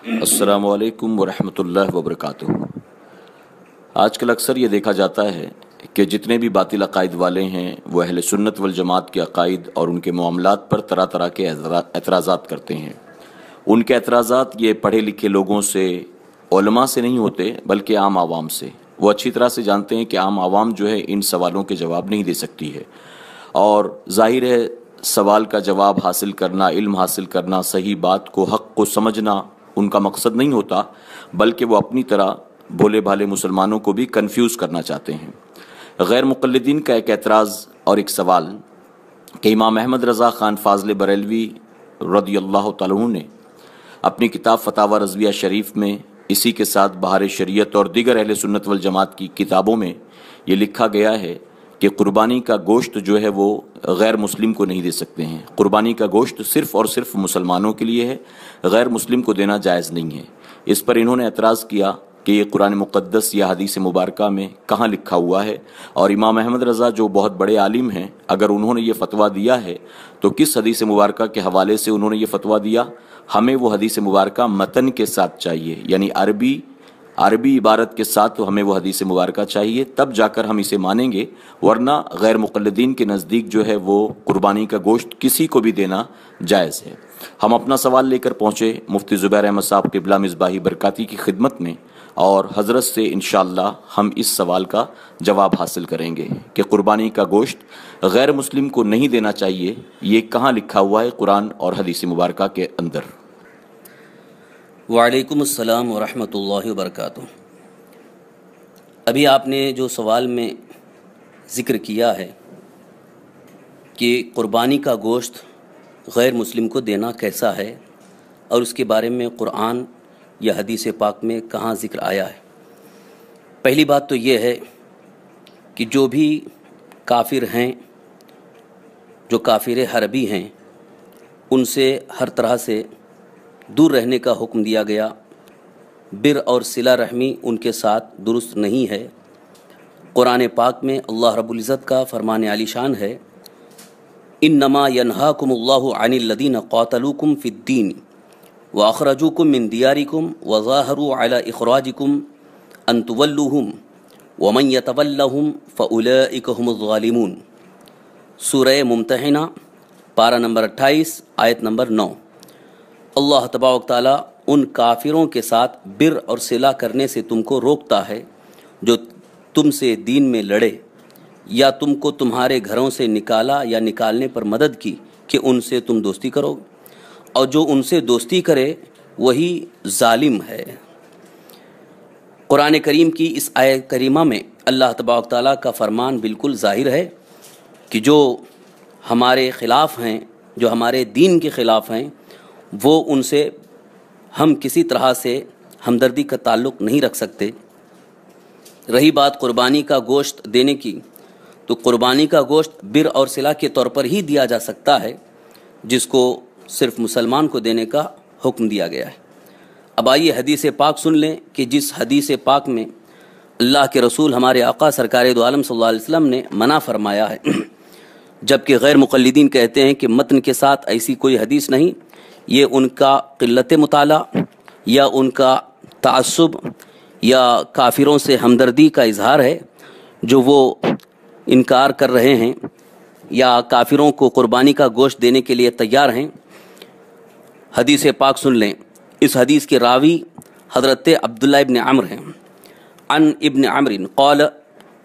अस्सलामु अलैकुम वरहमतुल्लाहि वबरकातुहू। आजकल अक्सर ये देखा जाता है कि जितने भी बातिल अकायद वाले हैं वो अहले सुन्नत वल जमात के अकायद और उनके मामलात पर तरह तरह के एतराज़ात करते हैं। उनके एतराज़ात ये पढ़े लिखे लोगों से, उलमा से नहीं होते बल्कि आम आवाम से। वो अच्छी तरह से जानते हैं कि आम आवाम जो है इन सवालों के जवाब नहीं दे सकती है, और ज़ाहिर है सवाल का जवाब हासिल करना, इल्म हासिल करना, सही बात को, हक़ को समझना उनका मकसद नहीं होता, बल्कि वो अपनी तरह भोले भाले मुसलमानों को भी कंफ्यूज करना चाहते हैं। गैर मुक़ल्लिदीन का एक एतराज़ और एक सवाल कि इमाम अहमद रज़ा ख़ान फ़ाज़िल बरेलवी रज़ियल्लाहु तआला अन्हु ने अपनी किताब फ़तावा रज़विया शरीफ में, इसी के साथ बहार शरीयत और दीगर अहले सुन्नत वल जमात की किताबों में ये लिखा गया है कि कुर्बानी का गोश्त जो है वो गैर मुस्लिम को नहीं दे सकते हैं। कुर्बानी का गोश्त सिर्फ़ और सिर्फ मुसलमानों के लिए है, गैर मुस्लिम को देना जायज़ नहीं है। इस पर इन्होंने एतराज़ किया कि ये कुरान मुक़द्दस या हदीस मुबारका में कहाँ लिखा हुआ है, और इमाम अहमद रज़ा जो बहुत बड़े आलिम हैं, अगर उन्होंने ये फ़तवा दिया है तो किस हदीस मुबारका के हवाले से उन्होंने ये फ़तवा दिया। हमें वो हदीस मुबारका मतन के साथ चाहिए, यानी अरबी इबारत के साथ तो हमें वो हदीस मुबारका चाहिए, तब जाकर हम इसे मानेंगे, वरना गैर मुक़ल्लिदीन के नज़दीक जो है वो कुर्बानी का गोश्त किसी को भी देना जायज़ है। हम अपना सवाल लेकर पहुँचे मुफ्ती ज़ुबैर अहमद साहब क़िबला मिसबाही बरकाती की खिदमत में, और हज़रत से इंशाअल्लाह हम इस सवाल का जवाब हासिल करेंगे कि कुर्बानी का गोश्त गैर मुस्लिम को नहीं देना चाहिए, ये कहाँ लिखा हुआ है कुरान और हदीस मुबारका के अंदर। वालेकुम अस्सलाम वरहमतुल्लाहि वबरकातुहू। अभी आपने जो सवाल में ज़िक्र किया है कि कुर्बानी का गोश्त गैर मुस्लिम को देना कैसा है और उसके बारे में कुरान या हदीस पाक में कहाँ ज़िक्र आया है। पहली बात तो ये है कि जो भी काफिर हैं, जो काफिर हरबी हैं, उनसे हर तरह से दूर रहने का हुक्म दिया गया। बिर और सिला रहमी उनके साथ दुरुस्त नहीं है। कुरान पाक में अल्लाह रब्बुल इज़्ज़त का फरमान आलीशान है, इन्नमा यन्हाकुमुल्लाहु अनिल लदीन क़ातलूकुम फ़िद्दीन व अख़रजूकुम मिन दियारिकुम व ज़ाहरू अला इख़राजिकुम अन तुवल्लूहुम व मन यतवल्लहुम फ़उलाइका हुमुज़ ज़ालिमून। सूरह मुम्तहिना पारा नंबर 28 आयत नंबर 9। अल्लाह तबारक ताला उन काफिरों के साथ बिर और सिला करने से तुमको रोकता है जो तुमसे दीन में लड़े या तुमको तुम्हारे घरों से निकाला या निकालने पर मदद की कि उनसे तुम दोस्ती करो, और जो उनसे दोस्ती करे वही जालिम है। कुरान करीम की इस आयत करीमा में अल्लाह तबारक ताला का फरमान बिल्कुल ज़ाहिर है कि जो हमारे ख़िलाफ़ हैं, जो हमारे दीन के ख़िलाफ़ हैं, वो उनसे हम किसी तरह से हमदर्दी का ताल्लुक़ नहीं रख सकते। रही बात कुर्बानी का गोश्त देने की, तो कुर्बानी का गोश्त बिर और सिला के तौर पर ही दिया जा सकता है, जिसको सिर्फ मुसलमान को देने का हुक्म दिया गया है। अब आइए हदीस पाक सुन लें कि जिस हदीस पाक में अल्लाह के रसूल हमारे आका सरकार दो आलम सल्लल्लाहु अलैहि वसल्लम ने मना फरमाया है, जबकि गैर मुक़ल्लिदीन कहते हैं कि मतन के साथ ऐसी कोई हदीस नहीं। ये उनका क़िल्लत मुताला या उनका ताअस्सुब या काफिरों से हमदर्दी का इजहार है जो वो इनकार कर रहे हैं या काफिरों को कुर्बानी का गोश्त देने के लिए तैयार हैं। हदीस पाक सुन लें। इस हदीस के रावी हज़रत अब्दुल्लाह इब्न अम्र हैं। अन इब्न अम्रिन क़ाल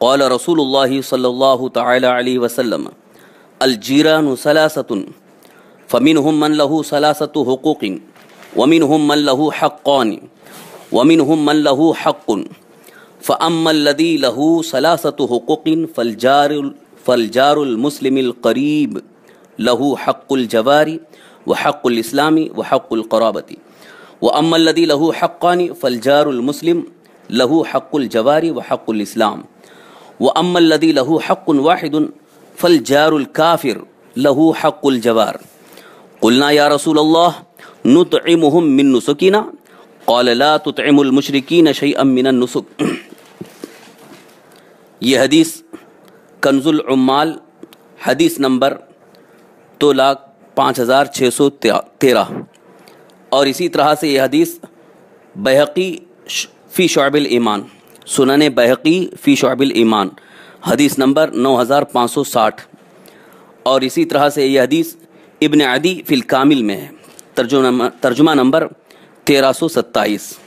क़ाल रसूलुल्लाह सल्लल्लाहु तआला अलैहि वसल्लम अल जीरानु सलासतुन फ़मिनहुम मन लहू सलासतु हुक़ूक़िन वमिनहुम मन लहू हक़्क़ान वमिनहुम मन लहू हक़्क़ुन फ़अम्मल लज़ी लहू सलासतु हुक़ूक़िन फ़लजारुल मुस्लिमिल क़रीब लहू हक़्क़ुल जवारी व हक़्क़ुल इस्लामी व हक़्क़ुल क़राबती व अम्मल लज़ी लहू हक़्क़ान फ़लजारुल मुस्लिम लहू हक़्क़ुल जवारी व हक़्क़ुल इस्लाम व अम्मल लज़ी लहू हक़्क़ुन वाहिदुन फ़लजारुल काफ़िर लहू हक़्क़ुल जवार। क़ुलना या रसूलल्लाह नुतइमुहुम मिन नुसुकिना क़ाल ला तुतइमुल मुशरिकीन शैअम मिनन नुसुक। ये हदीस कंजुल उम्माल हदीस नंबर 2,05,613 और इसी तरह से यह हदीस बैहक़ी फ़ी शुअबिल ईमान, सुनन बैहक़ी फ़ी शुअबिल ईमान, हदीस नंबर 9560। और इसी तरह से ये हदीस इब्न अदी फ़िल कामिल में है, तर्जुमा नंबर 1327।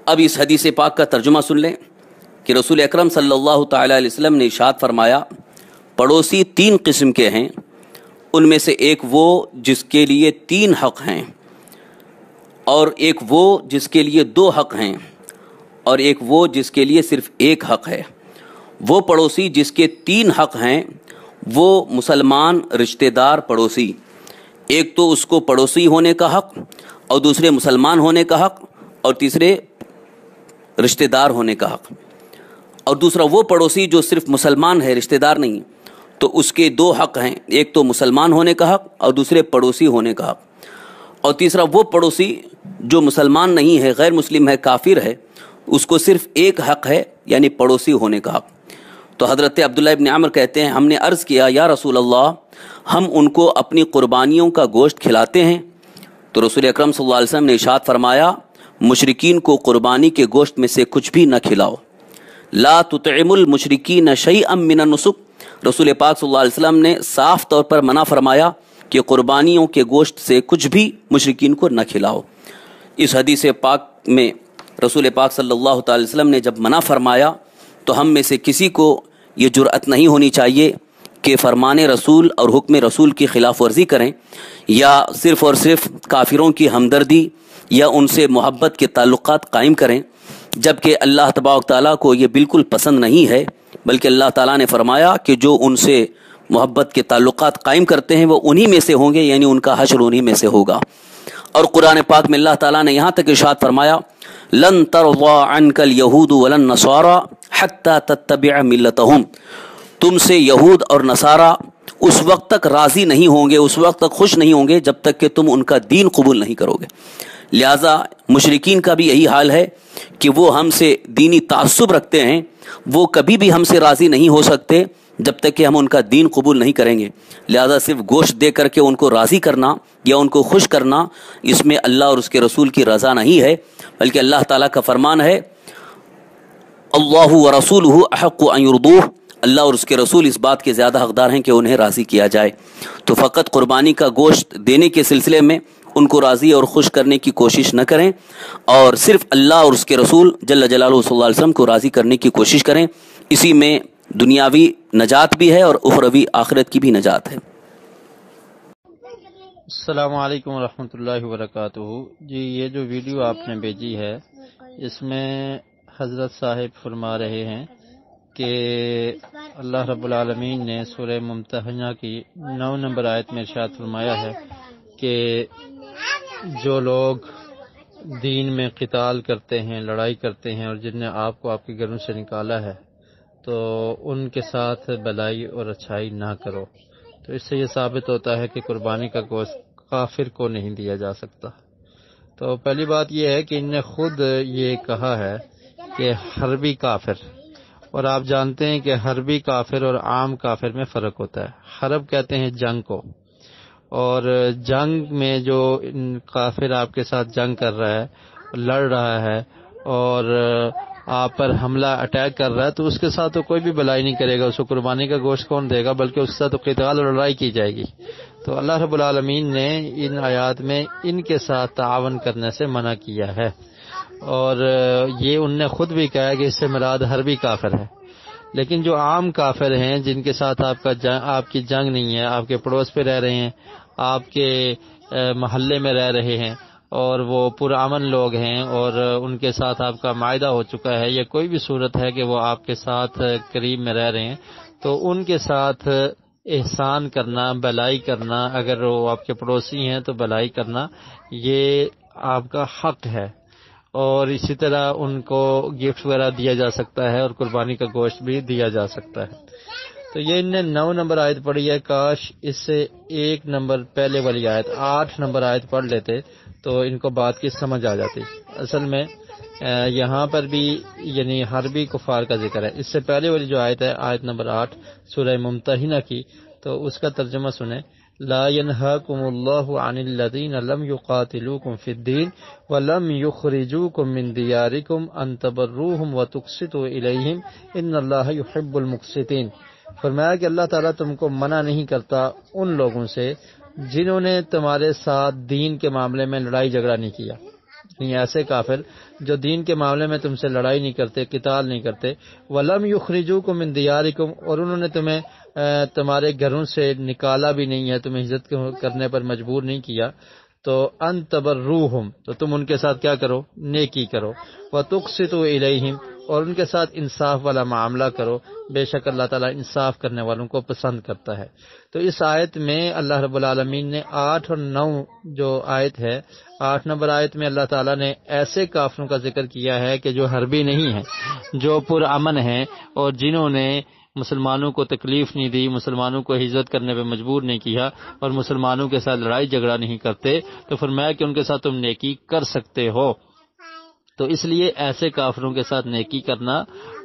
अब इस हदीस पाक का तर्जुमा सुन लें कि रसूल अकरम सल्लल्लाहु तआला अलैहि वसल्लम ने इरशाद फरमाया, पड़ोसी 3 किस्म के हैं, उनमें से एक वो जिसके लिए 3 हक़ हैं, और एक वो जिसके लिए 2 हक़ हैं, और एक वो जिसके लिए सिर्फ 1 हक़ है। वो पड़ोसी जिसके 3 हक़ हैं वो मुसलमान रिश्तेदार पड़ोसी, एक तो उसको पड़ोसी होने का हक़, और दूसरे मुसलमान होने का हक़, और तीसरे रिश्तेदार होने का हक़। और दूसरा वो पड़ोसी जो सिर्फ मुसलमान है, रिश्तेदार नहीं, तो उसके 2 हक़ हैं, एक तो मुसलमान होने का हक़ और दूसरे पड़ोसी होने का हक़। और तीसरा वो पड़ोसी जो मुसलमान नहीं है, गैर मुस्लिम है, काफिर है, उसको सिर्फ 1 हक़ है, यानी पड़ोसी होने का हक़। तो हज़रत अब्दुल्लाह इब्न अमर कहते हैं, हमने अर्ज़ किया, या रसूल अल्लाह, हम उनको अपनी कुर्बानियों का गोश्त खिलाते हैं? तो रसूल अकरम सल्लल्लाहु अलैहि वसल्लम ने इरशाद फरमाया, मुशरिकीन को कुर्बानी के गोश्त में से कुछ भी न खिलाओ। ला तुतइमुल मुशरिकीन शैअम मिनन नुसुक, रसूल पाक सल्लल्लाहु अलैहि वसल्लम ने साफ तौर पर मना फरमाया कि कुर्बानियों के गोश्त से कुछ भी मुशरिकीन को न खिलाओ। इस हदीस पाक में रसूल पाक सल्लल्लाहु अलैहि वसल्लम ने जब मना फरमाया तो हम में से किसी को ये जुर्अत नहीं होनी चाहिए कि फरमान रसूल और हुक्म रसूल की खिलाफ वर्जी करें, या सिर्फ़ और सिर्फ काफिरों की हमदर्दी या उनसे मोहब्बत के ताल्लुक़ात कायम करें, जबकि अल्लाह तबारक तआला को ये बिल्कुल पसंद नहीं है। बल्कि अल्लाह ताला ने फरमाया कि जो उनसे मोहब्बत के ताल्लुक़ात कायम करते हैं वो उन्हीं में से होंगे, यानी उनका हश्र उन्हीं में से होगा। और कुरान पाक में अल्लाह ताला ने यहाँ तक इरशाद फरमाया, लन तरज़ा अन्कल यहूद वलन नसारा हत्ता तत्तबिअ मिल्लतहुम, तुमसे यहूद और नसारा उस वक्त तक राज़ी नहीं होंगे, उस वक्त तक खुश नहीं होंगे जब तक कि तुम उनका दीन कबूल नहीं करोगे। लिहाजा मुशरिकीन का भी यही हाल है कि वो हमसे दीनी तासुब रखते हैं, वो कभी भी हमसे राज़ी नहीं हो सकते जब तक कि हम उनका दीन कबूल नहीं करेंगे। लिहाजा सिर्फ गोश्त दे करके उनको राज़ी करना या उनको खुश करना, इसमें अल्लाह और उसके रसूल की रज़ा नहीं है, बल्कि अल्लाह ताला का फरमान है, अल्लाहु व रसूलुहु अहक्कु अन युर्दूह, अल्लाह और उसके रसूल इस बात के ज़्यादा हकदार हैं कि उन्हें राज़ी किया जाए। तो फ़कत कुर्बानी का गोश्त देने के सिलसिले में उनको राज़ी और खुश करने की कोशिश न करें, और सिर्फ अल्लाह और उसके रसूल जल्ल जलालुहु सल्लल्लाहु अलैहि वसल्लम को राज़ी करने की कोशिश करें। इसी में दुनियावी नजात भी है और उखरवी आखिरत की भी नजात है। अस्सलामु अलैकुम रहमतुल्लाहि व बरकातुहू। जी, ये जो वीडियो आपने भेजी है इसमें हज़रत साहिब फरमा रहे हैं कि अल्लाह रब्बुल आलमीन ने सूरह मुम्तहना की 9 नंबर आयत में इरशाद फरमाया है कि जो लोग दीन में क़िताल करते हैं, लड़ाई करते हैं, और जिनने आपको आपके घरों से निकाला है, तो उनके साथ भलाई और अच्छाई ना करो। तो इससे ये साबित होता है कि कुर्बानी का गोश्त काफिर को नहीं दिया जा सकता। तो पहली बात यह है कि इनने खुद ये कहा है कि हरबी काफिर, और आप जानते हैं कि हरबी काफिर और आम काफिर में फ़र्क होता है। हरब कहते हैं जंग को, और जंग में जो काफिर आपके साथ जंग कर रहा है, लड़ रहा है और आप पर हमला अटैक कर रहा है, तो उसके साथ तो कोई भी भलाई नहीं करेगा, उसको कुर्बानी का गोश्त कौन देगा, बल्कि उसके साथ तो क़िताल और लड़ाई की जाएगी। तो अल्लाह रब्बुल आलमीन ने इन आयात में इनके साथ तावन करने से मना किया है, और ये उनने खुद भी कहा है कि इससे मुराद हरबी काफिर है। लेकिन जो आम काफिर हैं, जिनके साथ आपकी जंग नहीं है, आपके पड़ोस पे रह रहे हैं, आपके महल्ले में रह रहे हैं, और वो पुरअमन लोग हैं, और उनके साथ आपका मायदा हो चुका है, या कोई भी सूरत है कि वो आपके साथ करीब में रह रहे हैं, तो उनके साथ एहसान करना, भलाई करना, अगर वो आपके पड़ोसी हैं तो भलाई करना, ये आपका हक है। और इसी तरह उनको गिफ्ट वगैरह दिया जा सकता है, और कुर्बानी का गोश्त भी दिया जा सकता है। तो ये इनने 9 नंबर आयत पढ़ी है, काश इससे 1 नंबर पहले वाली आयत 8 नंबर आयत पढ़ लेते तो इनको बात की समझ आ जाती। असल में यहाँ पर भी यानी हरबी कुफार का जिक्र है। इससे पहले वाली जो आयत है, आयत नंबर 8 सूरह मुम्तहिना की, तो उसका तर्जुमा सुने। لا ينهاكم الله عن الذين لم يقاتلوكم في الدين ولم يخرجوكم من دياركم ان تبروهم وتقسطوا اليهم ان الله يحب المقسطين۔ فرمایا کہ اللہ تعالیٰ تم کو منع نہیں کرتا ان لوگوں سے جنہوں نے تمہارے ساتھ دین کے معاملے میں لڑائی جھگڑا نہیں کیا، یعنی ایسے کافر جو دین کے معاملے میں تم سے لڑائی نہیں کرتے، قتال نہیں کرتے، وَلَمْ يُخْرِجُوكُم مِّن دِيَارِكُمْ، اور انہوں نے تمہیں تمہارے گھروں سے نکالا بھی نہیں ہے، تمہیں ہجرت کرنے پر مجبور نہیں کیا، تو ان تبروہم، تو تم ان کے ساتھ کیا کرو؟ نیکی کرو، وَتُقْسِطُوا إِلَيْهِمْ، اور ان کے ساتھ انصاف والا معاملہ کرو، بے شک اللہ تعالیٰ انصاف کرنے والوں کو پسند کرتا ہے۔ تو اس آیت میں اللہ رب العالمین نے 8 اور 9 جو آیت ہے، 8 نمبر آیت میں اللہ تعالیٰ نے ایسے کافروں کا ذکر کیا ہے کہ جو حربی نہیں ہیں، جو پرامن ہیں، اور جنہوں نے مسلمانوں کو تکلیف نہیں دی، مسلمانوں کو ہجرت کرنے پہ مجبور نہیں کیا، اور مسلمانوں کے ساتھ لڑائی جھگڑا نہیں کرتے، تو فرمایا کہ ان کے ساتھ تم نیکی کر سکتے ہو۔ تو اس لیے ایسے کافروں کے ساتھ نیکی کرنا،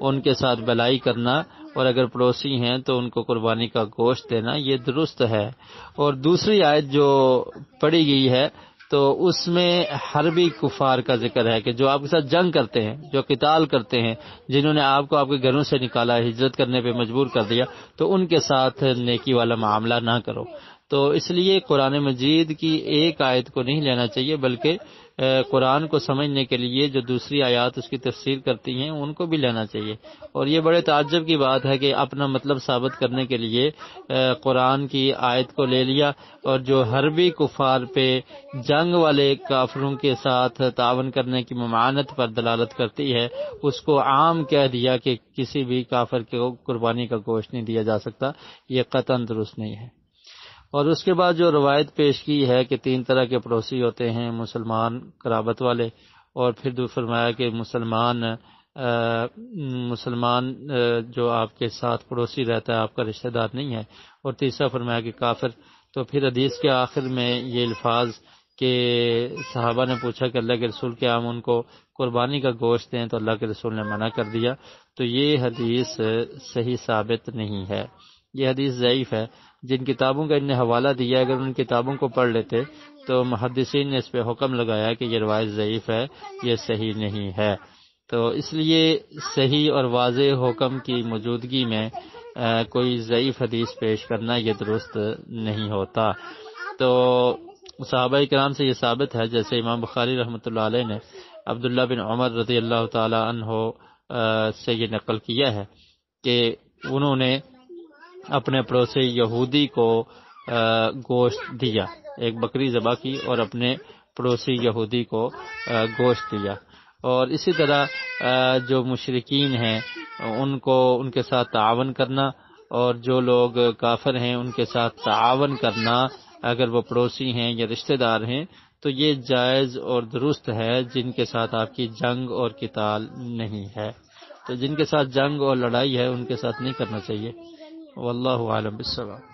ان کے ساتھ بھلائی کرنا، اور اگر پڑوسی ہیں تو ان کو قربانی کا گوشت دینا، یہ درست ہے۔ اور دوسری آیت جو پڑھی گئی ہے تو اس میں حربی کفار کا ذکر ہے کہ جو آپ کے ساتھ جنگ کرتے ہیں، جو قتال کرتے ہیں، جنہوں نے آپ کو آپ کے گھروں سے نکالا، ہجرت کرنے پہ مجبور کر دیا، تو ان کے ساتھ نیکی والا معاملہ نہ کرو۔ تو اس لیے قرآن مجید کی ایک آیت کو نہیں لینا چاہیے، بلکہ قرآن کو سمجھنے کے لیے جو دوسری آیات اس کی تفسیر کرتی ہیں ان کو بھی لینا چاہیے۔ اور یہ بڑے تعجب کی بات ہے کہ اپنا مطلب ثابت کرنے کے لیے قرآن کی آیت کو لے لیا، اور جو حربی کفار پہ جنگ والے کافروں کے ساتھ تعاون کرنے کی ممانعت پر دلالت کرتی ہے، اس کو عام کہہ دیا کہ کسی بھی کافر کو قربانی کا گوشت نہیں دیا جا سکتا۔ یہ قطعاً درست نہیں ہے۔ اور اس کے بعد جو روایت پیش کی ہے کہ 3 طرح کے پڑوسی ہوتے ہیں، مسلمان قرابت والے، اور پھر فرمایا کہ مسلمان جو آپ کے ساتھ پڑوسی رہتا ہے آپ کا رشتہ دار نہیں ہے، اور تیسرا فرمایا کہ کافر۔ تو پھر حدیث کے آخر میں یہ الفاظ کہ صحابہ نے پوچھا کہ اللہ کے رسول کیا ہم ان کو قربانی کا گوشت دیں، تو اللہ کے رسول نے منع کر دیا۔ تو یہ حدیث صحیح ثابت نہیں ہے، یہ حدیث ضعیف ہے۔ جن کتابوں کا ان نے حوالہ دیا، اگر ان کتابوں کو پڑھ لیتے تو محدثین نے اس پہ حکم لگایا کہ یہ روایت ضعیف ہے، یہ صحیح نہیں ہے۔ تو اس لیے صحیح اور واضح حکم کی موجودگی میں کوئی ضعیف حدیث پیش کرنا یہ درست نہیں ہوتا۔ تو صحابہ کرام سے یہ ثابت ہے، جیسے امام بخاری رحمۃ اللہ علیہ نے عبداللہ بن عمر رضی اللہ تعالی عنہ سے یہ نقل کیا ہے کہ انہوں نے اپنے پڑوسی یہودی کو گوشت دیا، ایک بکری ذبح کی اور اپنے پڑوسی یہودی کو گوشت دیا۔ اور اسی طرح جو مشرکین ہیں ان کے ساتھ تعاون کرنا، اور جو لوگ کافر ہیں ان کے ساتھ تعاون کرنا اگر وہ پڑوسی ہیں یا رشتہ دار ہیں، تو یہ جائز اور درست ہے جن کے ساتھ آپ کی جنگ اور قتال نہیں ہے۔ تو جن کے ساتھ جنگ اور لڑائی ہے ان کے ساتھ نہیں کرنا چاہیے۔ واللہ اعلم بالصواب۔